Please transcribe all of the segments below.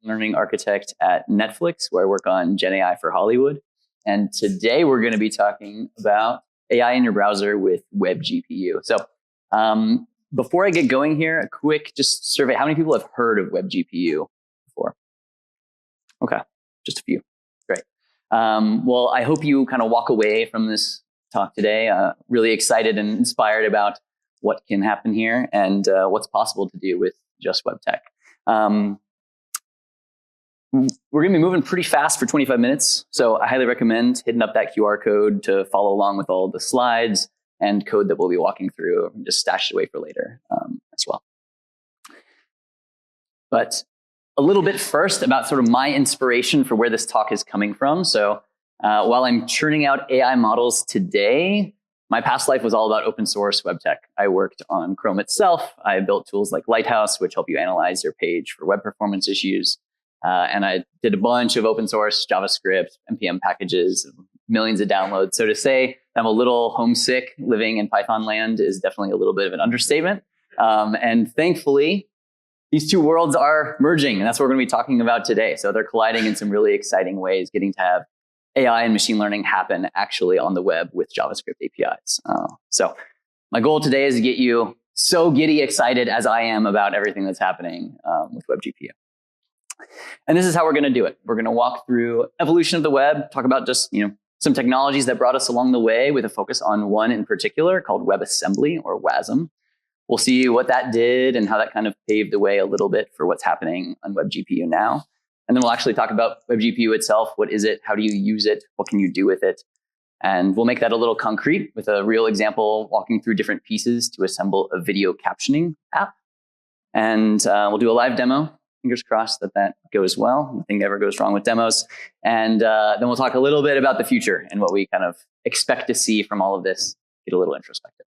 learning architect at Netflix, where I work on Gen AI for Hollywood. And today we're going to be talking about AI in your browser with WebGPU. So before I get going here, a quick just survey. How many people have heard of WebGPU before? Okay, just a few. Great. Well, I hope you kind of walk away from this talk today really excited and inspired about what can happen here and what's possible to do with just web tech. We're going to be moving pretty fast for 25 minutes, so I highly recommend hitting up that QR code to follow along with all the slides and code that we'll be walking through, and just stash it away for later as well. But a little bit first about sort of my inspiration for where this talk is coming from. So while I'm churning out AI models today, my past life was all about open source web tech. I worked on Chrome itself. I built tools like Lighthouse, which help you analyze your page for web performance issues. And I did a bunch of open source JavaScript, NPM packages, millions of downloads. So to say I'm a little homesick living in Python land is definitely a little bit of an understatement. And thankfully, these two worlds are merging, and that's what we're going to be talking about today. So they're colliding in some really exciting ways, getting to have AI and machine learning happen actually on the web with JavaScript APIs. So my goal today is to get you so giddy excited as I am about everything that's happening with WebGPU. And this is how we're going to do it. We're going to walk through evolution of the web, talk about just some technologies that brought us along the way with a focus on one in particular called WebAssembly or WASM. We'll see what that did and how that kind of paved the way a little bit for what's happening on WebGPU now. And then we'll actually talk about WebGPU itself. What is it? How do you use it? What can you do with it? And we'll make that a little concrete with a real example, walking through different pieces to assemble a video captioning app. And we'll do a live demo. Fingers crossed that that goes well. Nothing ever goes wrong with demos. And then we'll talk a little bit about the future and what we kind of expect to see from all of this, get a little introspective.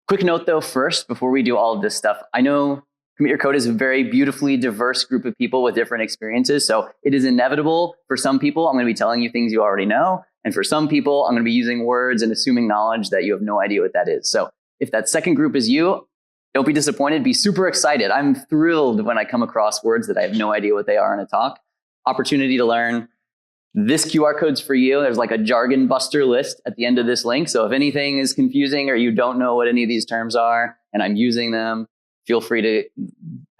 Quick note though, first, before we do all of this stuff, I know Commit Your Code is a very beautifully diverse group of people with different experiences. So it is inevitable for some people, I'm going to be telling you things you already know. And for some people, I'm going to be using words and assuming knowledge that you have no idea what that is. So if that second group is you, don't be disappointed, be super excited. I'm thrilled when I come across words that I have no idea what they are in a talk. Opportunity to learn. This QR code's for you. There's like a jargon buster list at the end of this link. So if anything is confusing or you don't know what any of these terms are and I'm using them, feel free to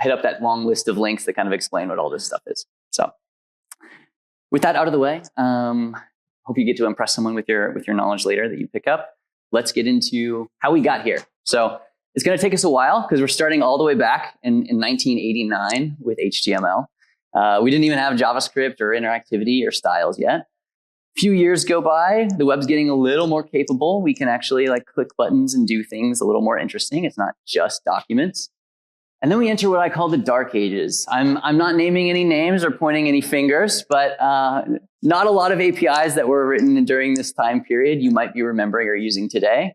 hit up that long list of links that kind of explain what all this stuff is. So with that out of the way, hope you get to impress someone with your knowledge later that you pick up. Let's get into how we got here. So it's going to take us a while because we're starting all the way back in 1989 with HTML. We didn't even have JavaScript or interactivity or styles yet. A few years go by, the web's getting a little more capable. We can actually like click buttons and do things a little more interesting. It's not just documents. And then we enter what I call the dark ages. I'm not naming any names or pointing any fingers, but not a lot of APIs that were written during this time period you might be remembering or using today.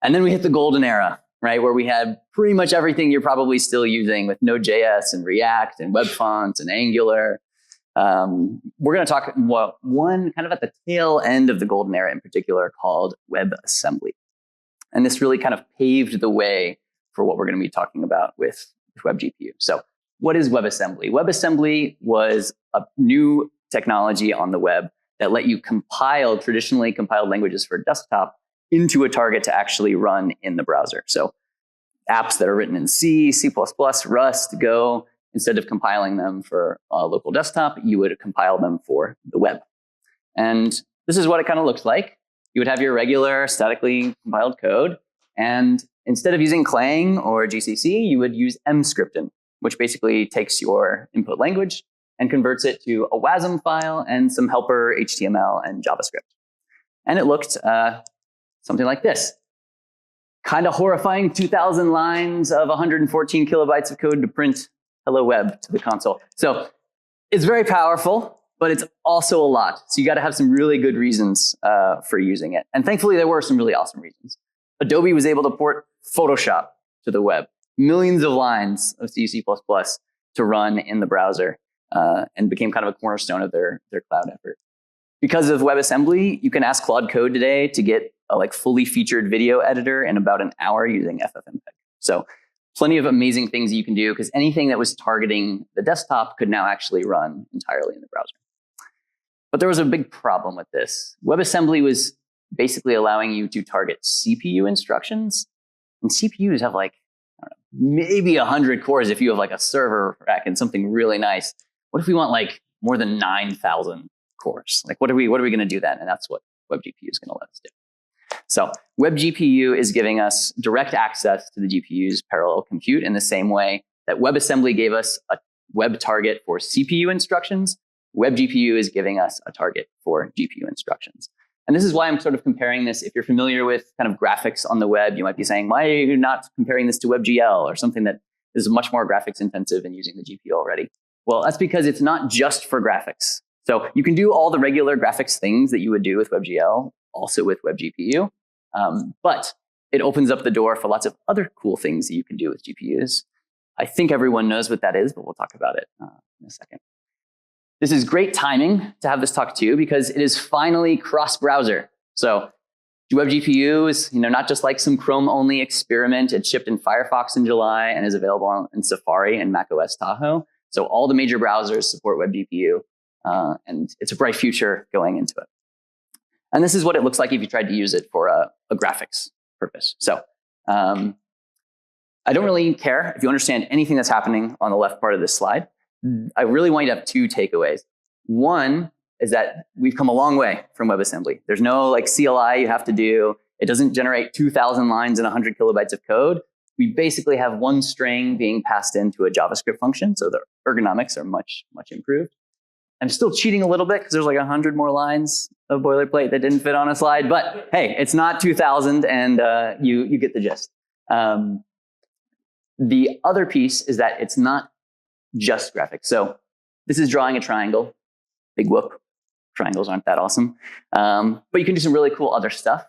And then we hit the golden era, right, where we had pretty much everything you're probably still using with Node.js and React and web fonts and Angular. We're going to talk one kind of at the tail end of the golden era in particular called WebAssembly. And this really kind of paved the way for what we're going to be talking about with WebGPU. So what is WebAssembly? WebAssembly was a new technology on the web that let you compile traditionally compiled languages for desktop into a target to actually run in the browser. So apps that are written in C, C++, Rust, Go, instead of compiling them for a local desktop, you would compile them for the web. And this is what it kind of looks like. You would have your regular statically compiled code. And instead of using Clang or GCC, you would use mscripten, which basically takes your input language and converts it to a WASM file and some helper HTML and JavaScript. And it looked something like this. Kind of horrifying 2,000 lines of 114 kilobytes of code to print hello web to the console. So it's very powerful, but it's also a lot. So you got to have some really good reasons for using it. And thankfully, there were some really awesome reasons. Adobe was able to port Photoshop to the web, millions of lines of C, C++ to run in the browser, and became kind of a cornerstone of their cloud effort. Because of WebAssembly, you can ask Claude Code today to get a fully featured video editor in about an hour using FFmpeg. So plenty of amazing things you can do because anything that was targeting the desktop could now actually run entirely in the browser. But there was a big problem with this. WebAssembly was basically allowing you to target CPU instructions. And CPUs have like, I don't know, maybe 100 cores if you have like a server rack and something really nice. What if we want like more than 9,000 cores? Like what are we going to do then? And that's what WebGPU is going to let us do. So WebGPU is giving us direct access to the GPU's parallel compute in the same way that WebAssembly gave us a web target for CPU instructions. WebGPU is giving us a target for GPU instructions. And this is why I'm sort of comparing this. If you're familiar with kind of graphics on the web, you might be saying, why are you not comparing this to WebGL or something that is much more graphics intensive and using the GPU already? Well, that's because it's not just for graphics. So you can do all the regular graphics things that you would do with WebGL, also with WebGPU. But it opens up the door for lots of other cool things that you can do with GPUs. I think everyone knows what that is, but we'll talk about it in a second. This is great timing to have this talk too, because it is finally cross-browser. So WebGPU is not just like some Chrome-only experiment. It shipped in Firefox in July and is available in Safari and macOS Tahoe. So all the major browsers support WebGPU, and it's a bright future going into it. And this is what it looks like if you tried to use it for a graphics purpose. So I don't really care if you understand anything that's happening on the left part of this slide. I really want you to have two takeaways. One is that we've come a long way from WebAssembly. There's no like CLI you have to do. It doesn't generate 2,000 lines and 100 kilobytes of code. We basically have one string being passed into a JavaScript function, so the ergonomics are much, much improved. I'm still cheating a little bit because there's like 100 more lines of boilerplate that didn't fit on a slide, but hey, it's not 2,000 and you get the gist. The other piece is that it's not just graphics. So this is drawing a triangle. Big whoop. Triangles aren't that awesome. But you can do some really cool other stuff.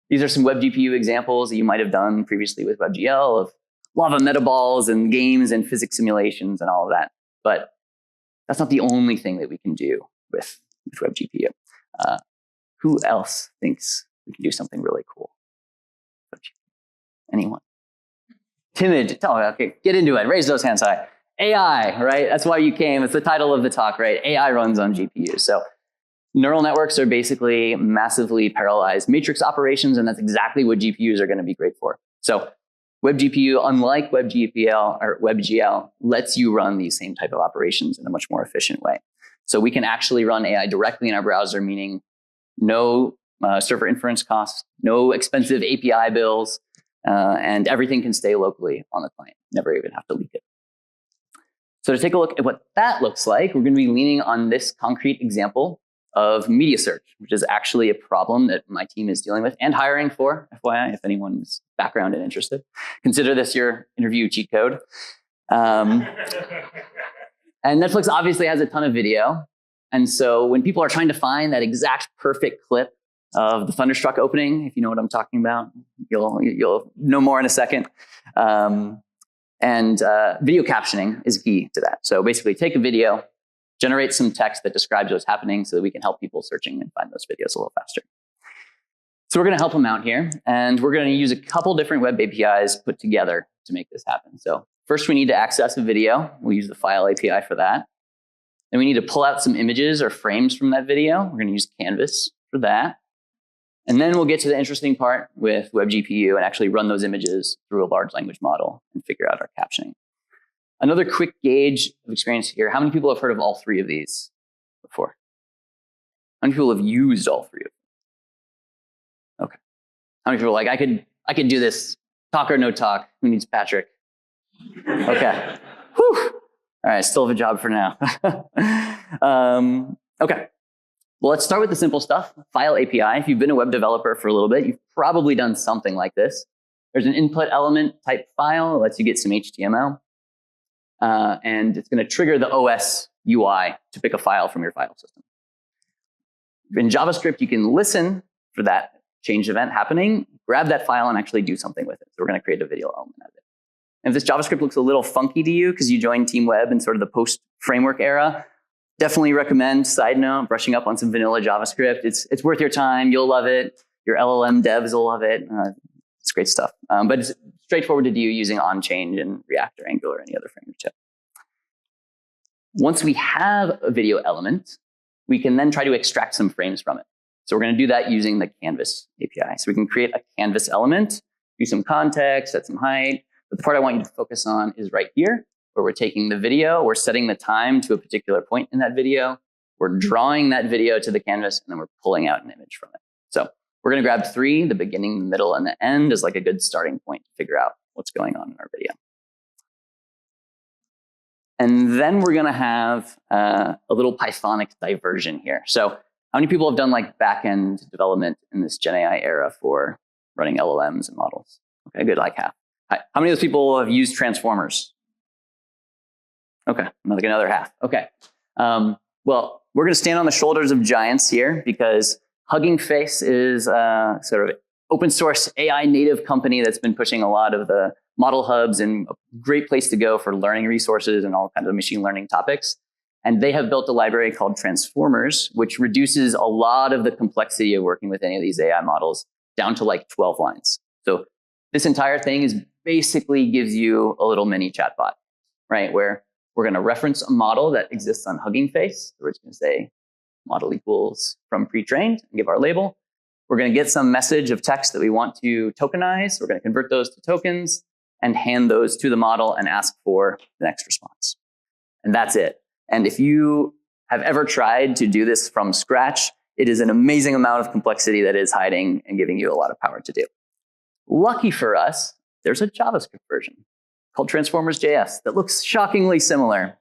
These are some WebGPU examples that you might have done previously with WebGL of lava metaballs and games and physics simulations and all of that. But that's not the only thing that we can do with WebGPU. Who else thinks we can do something really cool? Anyone? Timid. Oh, okay, get into it. Raise those hands high. AI, right? That's why you came. It's the title of the talk, right? AI runs on GPUs. So neural networks are basically massively parallelized matrix operations, and that's exactly what GPUs are going to be great for. So WebGPU, unlike WebGPL or WebGL, lets you run these same type of operations in a much more efficient way. So we can actually run AI directly in our browser, meaning no server inference costs, no expensive API bills, and everything can stay locally on the client. Never even have to leak it. So to take a look at what that looks like, we're going to be leaning on this concrete example of media search, which is actually a problem that my team is dealing with and hiring for, FYI, if anyone's background and interested. Consider this your interview cheat code. And Netflix obviously has a ton of video. And so when people are trying to find that exact perfect clip of the Thunderstruck opening, if you know what I'm talking about, you'll know more in a second. And video captioning is key to that. So basically take a video, generate some text that describes what's happening so that we can help people searching and find those videos a little faster. So we're going to help them out here. And we're going to use a couple different web APIs put together to make this happen. So first we need to access a video. We'll use the file API for that. Then we need to pull out some images or frames from that video. We're going to use Canvas for that. And then we'll get to the interesting part with WebGPU and actually run those images through a large language model and figure out our captioning. Another quick gauge of experience here. How many people have heard of all three of these before? How many people have used all three of them? Okay. How many people are like, I could do this, talk or no talk? Who needs Patrick? Okay. Whew. All right, still have a job for now. Okay. Well, let's start with the simple stuff, file API. If you've been a web developer for a little bit, you've probably done something like this. There's an input element type file. It lets you get some HTML. And it's going to trigger the OS UI to pick a file from your file system. In JavaScript, you can listen for that change event happening, grab that file, and actually do something with it. So we're going to create a video element out of it. And if this JavaScript looks a little funky to you because you joined Team Web in sort of the post-framework era, definitely recommend, side note, brushing up on some vanilla JavaScript. It's worth your time. You'll love it. Your LLM devs will love it. It's great stuff. But it's straightforward to do using on-chain and React or Angular or any other framework too. Once we have a video element, we can then try to extract some frames from it. So we're going to do that using the Canvas API. So we can create a Canvas element, do some context, set some height. But the part I want you to focus on is right here, where we're taking the video, we're setting the time to a particular point in that video, we're drawing that video to the canvas, and then we're pulling out an image from it. So we're going to grab 3, the beginning, the middle, and the end as like a good starting point to figure out what's going on in our video. And then we're going to have a little Pythonic diversion here. So how many people have done like back-end development in this Gen AI era for running LLMs and models? Okay, good, like half. How many of those people have used transformers? Okay, like another half. Okay. Well, we're going to stand on the shoulders of giants here because Hugging Face is sort of open source AI native company that's been pushing a lot of the model hubs and a great place to go for learning resources and all kinds of machine learning topics. And they have built a library called Transformers, which reduces a lot of the complexity of working with any of these AI models down to like 12 lines. So this entire thing is basically gives you a little mini chatbot, right? Where we're going to reference a model that exists on Hugging Face. We're just going to say model equals from pre-trained and give our label. We're going to get some message of text that we want to tokenize. We're going to convert those to tokens and hand those to the model and ask for the next response. And that's it. And if you have ever tried to do this from scratch, it is an amazing amount of complexity that is hiding and giving you a lot of power to do. Lucky for us, there's a JavaScript version called Transformers.js that looks shockingly similar.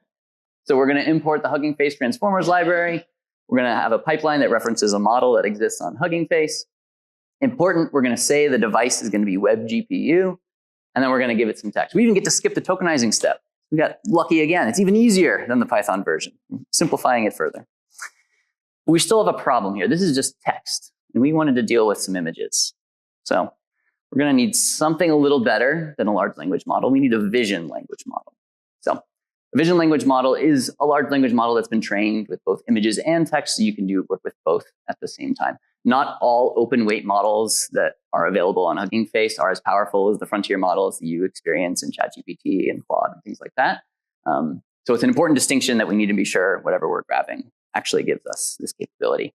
So we're going to import the Hugging Face Transformers library. We're going to have a pipeline that references a model that exists on Hugging Face. Important, we're going to say the device is going to be WebGPU, and then we're going to give it some text. We even get to skip the tokenizing step. We got lucky again. It's even easier than the Python version, simplifying it further. We still have a problem here. This is just text, and we wanted to deal with some images. So we're going to need something a little better than a large language model. We need a vision language model. So a vision language model is a large language model that's been trained with both images and text, so you can work with both at the same time. Not all open weight models that are available on Hugging Face are as powerful as the frontier models that you experience in ChatGPT and Claude and things like that. So it's an important distinction that we need to be sure whatever we're grabbing actually gives us this capability.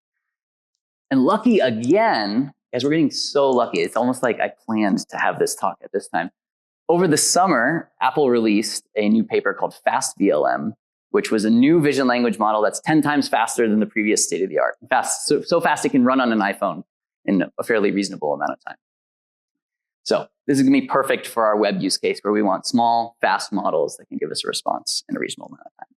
And lucky again, guys, we're getting so lucky. It's almost like I planned to have this talk at this time. Over the summer, Apple released a new paper called FastVLM, which was a new vision language model that's 10 times faster than the previous state of the art. So fast it can run on an iPhone in a fairly reasonable amount of time. So this is going to be perfect for our web use case where we want small, fast models that can give us a response in a reasonable amount of time.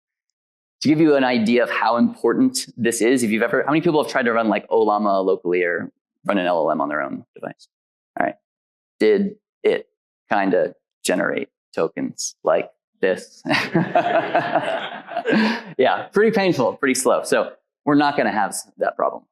To give you an idea of how important this is, how many people have tried to run like Ollama locally or run an LLM on their own device? All right. Did it kind of generate tokens like this? Yeah, pretty painful, pretty slow. So we're not going to have that problem.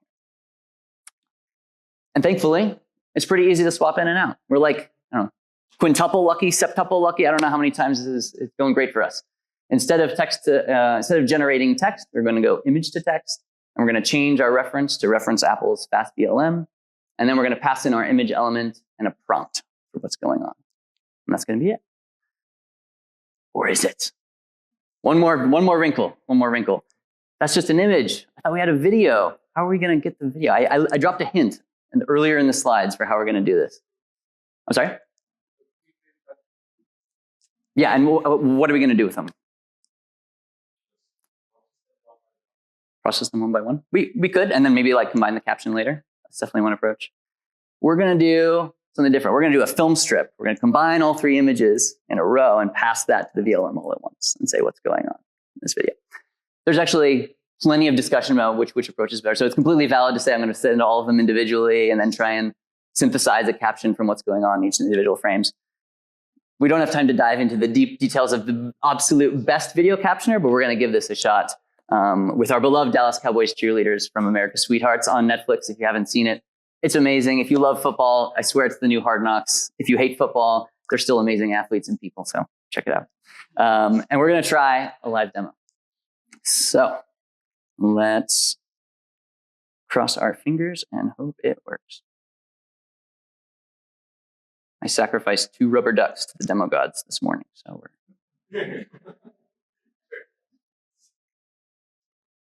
And thankfully, it's pretty easy to swap in and out. We're like, I don't know, quintuple lucky, septuple lucky. I don't know how many times it's going great for us. Instead of generating text, we're going to go image to text, and we're going to change our reference to reference Apple's FastVLM, and then we're going to pass in our image element and a prompt for what's going on. And that's going to be it. Or is it? One more wrinkle. That's just an image. I thought we had a video. How are we going to get the video? I dropped a hint earlier in the slides for how we're going to do this. I'm sorry? Yeah, and what are we going to do with them? Process them one by one? We could, and then maybe like combine the caption later. That's definitely one approach. We're going to do something different. We're going to do a film strip. We're going to combine all 3 images in a row and pass that to the VLM all at once and say what's going on in this video. There's actually plenty of discussion about which approach is better. So it's completely valid to say I'm going to send all of them individually and then try and synthesize a caption from what's going on in each individual frames. We don't have time to dive into the deep details of the absolute best video captioner, but we're going to give this a shot with our beloved Dallas Cowboys cheerleaders from America's Sweethearts on Netflix. If you haven't seen it, it's amazing. If you love football, I swear it's the new Hard Knocks. If you hate football, they're still amazing athletes and people, so check it out. And we're going to try a live demo. So let's cross our fingers and hope it works. I sacrificed 2 rubber ducks to the demo gods this morning. So we're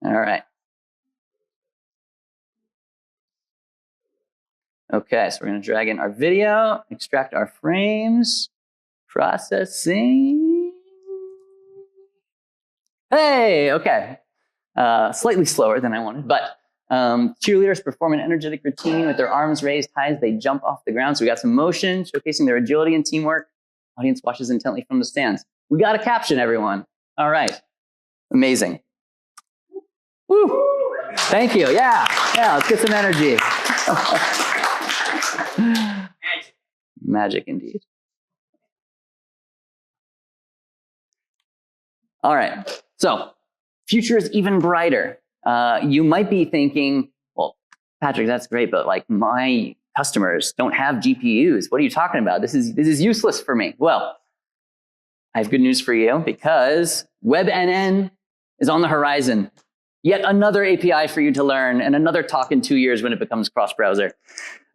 all right. Okay, so we're going to drag in our video, extract our frames, processing. Hey, okay. Slightly slower than I wanted, but cheerleaders perform an energetic routine with their arms raised high as they jump off the ground. So we got some motion showcasing their agility and teamwork. Audience watches intently from the stands. We got a caption, everyone. All right. Amazing. Woo. Thank you. Yeah, let's get some energy. Magic indeed. All right. So, future is even brighter. You might be thinking, well, Patrick, that's great, but like my customers don't have GPUs. What are you talking about? This is useless for me. Well, I have good news for you because WebNN is on the horizon. Yet another API for you to learn and another talk in 2 years when it becomes cross-browser.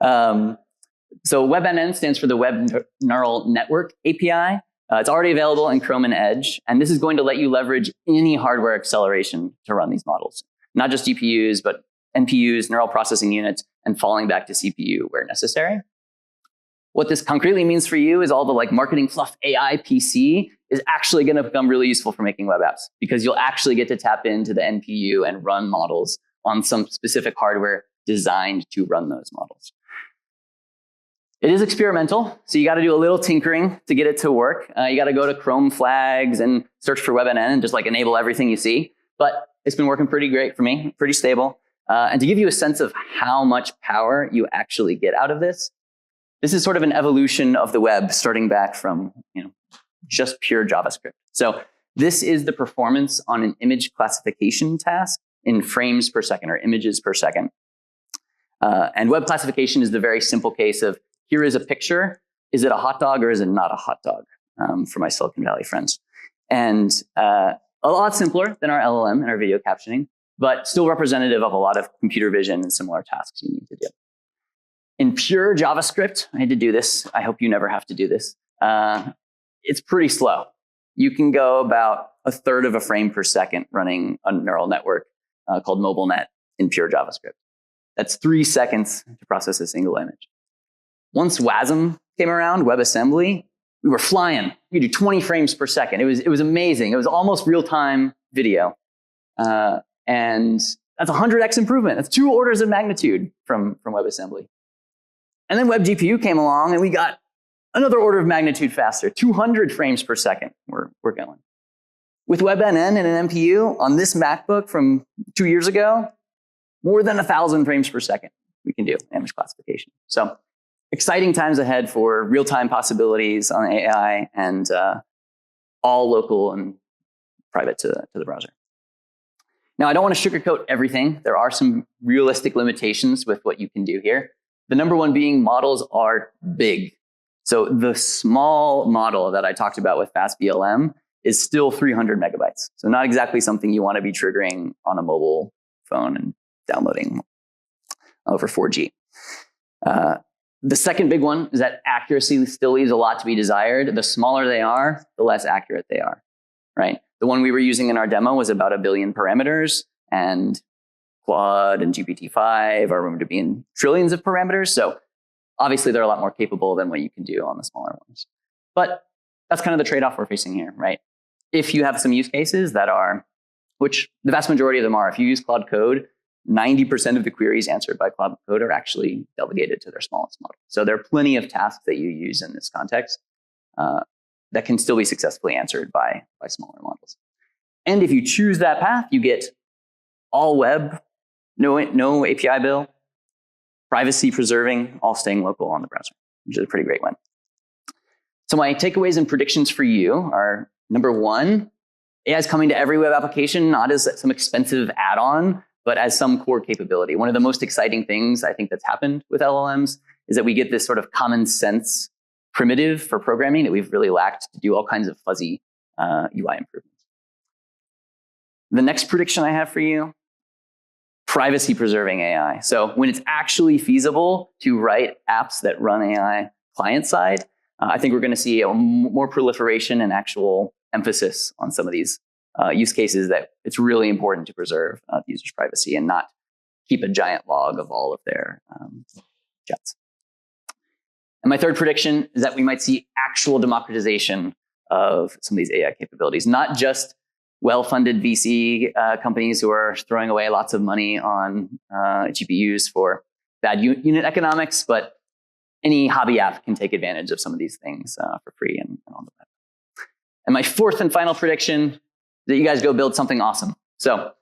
So WebNN stands for the Web Neural Network API. It's already available in Chrome and Edge, and this is going to let you leverage any hardware acceleration to run these models. Not just GPUs, but NPUs, neural processing units, and falling back to CPU where necessary. What this concretely means for you is all the like marketing fluff AI PC is actually going to become really useful for making web apps because you'll actually get to tap into the NPU and run models on some specific hardware designed to run those models. It is experimental, so you got to do a little tinkering to get it to work. You got to go to Chrome flags and search for WebNN and just like enable everything you see. But it's been working pretty great for me, pretty stable. And to give you a sense of how much power you actually get out of this, this is sort of an evolution of the web starting back from just pure JavaScript. So this is the performance on an image classification task in frames per second or images per second. And web classification is the very simple case of here is a picture. Is it a hot dog or is it not a hot dog for my Silicon Valley friends? And a lot simpler than our LLM and our video captioning, but still representative of a lot of computer vision and similar tasks you need to do. In pure JavaScript, I had to do this. I hope you never have to do this. It's pretty slow. You can go about a third of a frame per second running a neural network called MobileNet in pure JavaScript. That's 3 seconds to process a single image. Once WASM came around, WebAssembly, we were flying. We could do 20 frames per second. It was amazing. It was almost real-time video. And that's 100x improvement. That's 2 orders of magnitude from WebAssembly. And then WebGPU came along and we got another order of magnitude faster, 200 frames per second we're going. With WebNN and an NPU on this MacBook from 2 years ago, more than 1,000 frames per second we can do image classification. So exciting times ahead for real-time possibilities on AI and all local and private to the browser. Now, I don't want to sugarcoat everything. There are some realistic limitations with what you can do here. The number one being models are big. So the small model that I talked about with FastVLM is still 300 megabytes. So not exactly something you want to be triggering on a mobile phone and downloading over 4G. The second big one is that accuracy still leaves a lot to be desired. The smaller they are, the less accurate they are, right? The one we were using in our demo was about 1 billion parameters, and Claude and GPT-5 are rumored to be in trillions of parameters. So obviously they're a lot more capable than what you can do on the smaller ones. But that's kind of the trade-off we're facing here, right? If you have some use cases that are, which the vast majority of them are, if you use Claude Code, 90% of the queries answered by Claude Code are actually delegated to their smallest model. So there are plenty of tasks that you use in this context that can still be successfully answered by smaller models. And if you choose that path, you get all web, no API bill, privacy preserving, all staying local on the browser, which is a pretty great one. So my takeaways and predictions for you are, number one, AI is coming to every web application, not as some expensive add-on, but as some core capability. One of the most exciting things I think that's happened with LLMs is that we get this sort of common sense primitive for programming that we've really lacked to do all kinds of fuzzy UI improvements. The next prediction I have for you, privacy preserving AI. So when it's actually feasible to write apps that run AI client side, I think we're going to see a more proliferation and actual emphasis on some of these use cases that it's really important to preserve the user's privacy and not keep a giant log of all of their chats. And my third prediction is that we might see actual democratization of some of these AI capabilities, not just well-funded VC companies who are throwing away lots of money on GPUs for bad unit economics, but any hobby app can take advantage of some of these things for free and on the web. And my fourth and final prediction is that you guys go build something awesome. So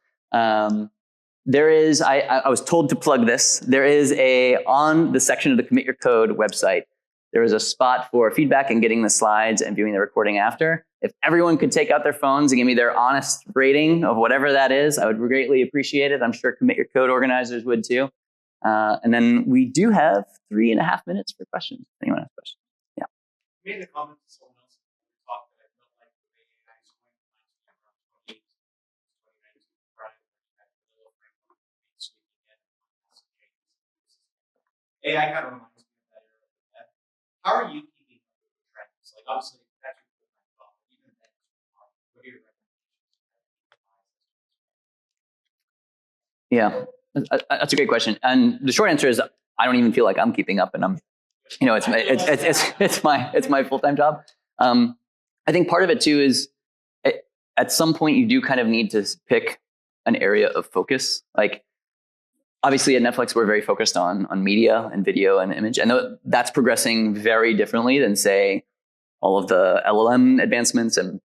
there is, I was told to plug this. There is on the section of the Commit Your Code website, there is a spot for feedback and getting the slides and viewing the recording after. If everyone could take out their phones and give me their honest rating of whatever that is, I would greatly appreciate it. I'm sure Commit Your Code organizers would too. And then we do have 3.5 minutes for questions. Anyone has questions? Yeah. You made a comment to someone else in the talk that I felt like the way AI is going to around 2019 prior to that little framework sweeping in AI kind of reminds me of that era. How are you keeping up with the trends? Like obviously that's your phone, even then, what are your recommendations? Yeah. That's a great question, and the short answer is I don't even feel like I'm keeping up, and I'm, it's my full-time job. I think part of it too is at some point you do kind of need to pick an area of focus. Like obviously at Netflix we're very focused on media and video and image, and that's progressing very differently than say all of the LLM advancements, and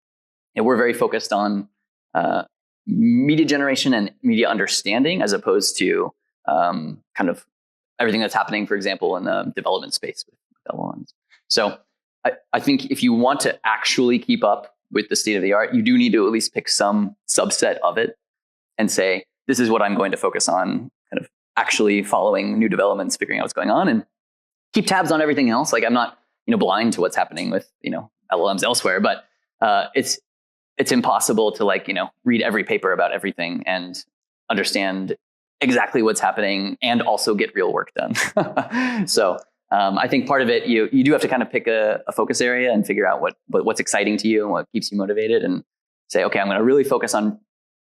we're very focused on media generation and media understanding as opposed to kind of everything that's happening, for example, in the development space with LLMs. So I think if you want to actually keep up with the state of the art, you do need to at least pick some subset of it and say, this is what I'm going to focus on, kind of actually following new developments, figuring out what's going on, and keep tabs on everything else. Like I'm not blind to what's happening with LLMs elsewhere, but it's impossible to read every paper about everything and understand exactly what's happening and also get real work done. So I think part of it, you do have to kind of pick a focus area and figure out what's exciting to you and what keeps you motivated, and say, okay, I'm going to really focus on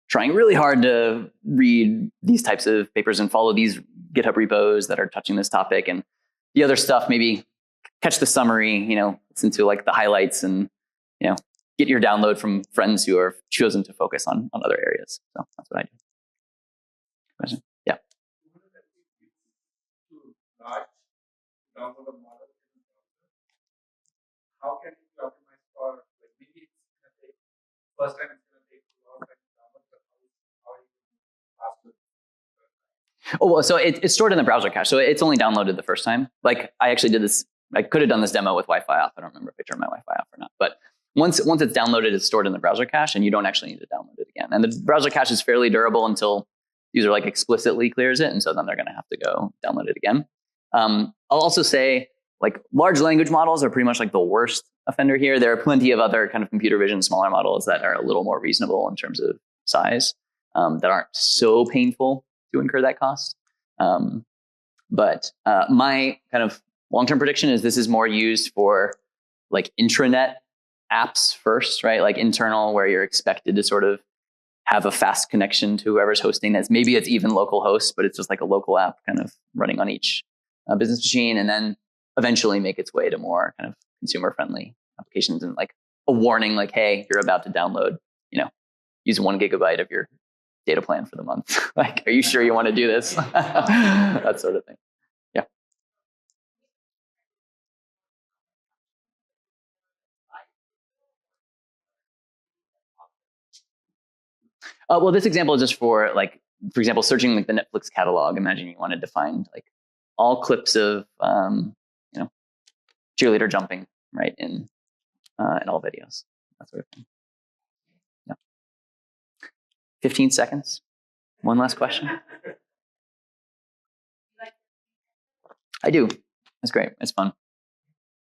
trying really hard to read these types of papers and follow these GitHub repos that are touching this topic, and the other stuff, maybe catch the summary, listen to the highlights, and get your download from friends who are chosen to focus on other areas. So that's what I do. Question? Yeah. How can you optimize for maybe it's going to take first time it's going to take too long to download, but how are you faster? Oh, well, so it's stored in the browser cache. So it's only downloaded the first time. Like I actually did this. I could have done this demo with Wi-Fi off. I don't remember if I turned my Wi-Fi off or not, but once it's downloaded, it's stored in the browser cache, and you don't actually need to download it again. And the browser cache is fairly durable until the user explicitly clears it, and so then they're going to have to go download it again. I'll also say large language models are pretty much the worst offender here. There are plenty of other kind of computer vision smaller models that are a little more reasonable in terms of size, that aren't so painful to incur that cost. But my kind of long-term prediction is this is more used for intranet apps first, right? Internal, where you're expected to sort of have a fast connection to whoever's hosting this. Maybe it's even local hosts, but it's just a local app kind of running on each business machine, and then eventually make its way to more kind of consumer-friendly applications and a warning hey, you're about to download, use 1 gigabyte of your data plan for the month. Are you sure you want to do this? That sort of thing. Yeah. Well, this example is just for example, searching the Netflix catalog. Imagine you wanted to find all clips of cheerleader jumping, right, in all videos. That sort of thing. Yeah. 15 seconds. One last question. I do. It's great. It's fun.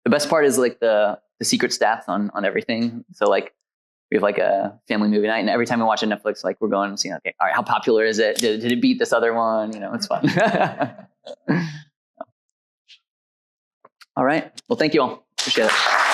The best part is the secret stats on everything. So we have a family movie night, and every time we watch a Netflix, we're going and seeing, okay, all right, how popular is it? Did it beat this other one? It's fun. All right. Well, thank you all. Appreciate it.